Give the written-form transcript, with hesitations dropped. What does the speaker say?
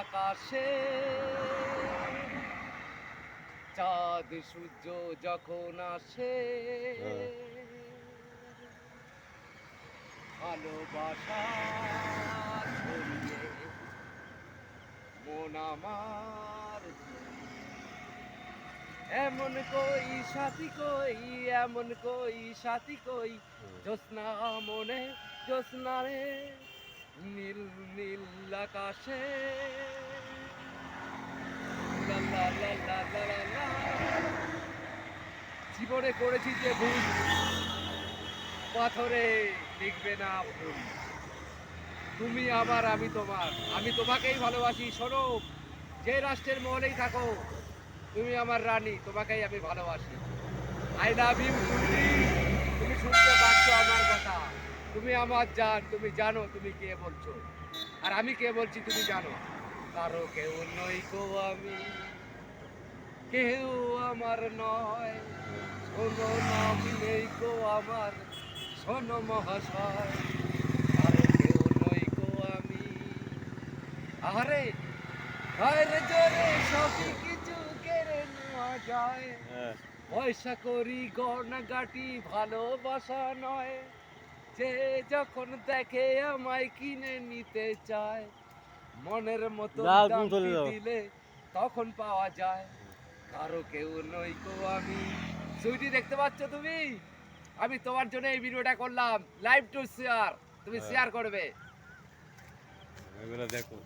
আকাশে চাঁদ সূর্য যখন আসে হ্যাঁ, ভালোবাসা ছড়িয়ে মন আমার এমন কই সাথী কই এমন কই সাথী কই হুম। জ্যোৎস্না মনে জ্যোৎস্না রে নীল নীল আকাশে লা লা লা লা লা লা লা। জীবনে করেছি যে ভুল পাথরে লিখবে না ভুল। তুমি আমার আমি তোমার, আমি তোমাকেই ভালোবাসি। শোনো, যে রাষ্ট্রের মহলেই থাকো, তুমি আমার রানী, তোমাকেই আমি ভালোবাসি। I love you sweetie. তুমি শুনতে পাচ্ছ আমার কথা। তুমি আমার জান, তুমি জানো তুমি কে বলছো। আর আমি কে বলছি তুমি জানো। কারো কেউ নই গো আমি, কেউ আমার নয়। শোনো নাম নেই গো আমার, শোনো মহাশয়। কারো কেউ নই গো আমি। আহারে হায়রে জোরে সবই কিছু কেড়ে নেওয়া যায়। হ্যাঁ, পয়সা করি গয়নাগাটি ভালোবাসা নয়। যে যখন দেখে আমায় কিনে নিতে চায়, মনের মতন যাও তুমি চলে দামটি যাও। দিলে তখন পাওয়া যায়। কারো কেউ নই গো আমি। সুইটি দেখতে পাচ্ছ তুমি? আমি তোমার জন্য এই ভিডিওটা করলাম। Live to share. তুমি হ্যাঁ, শেয়ার করবে। এগুলো দেখো।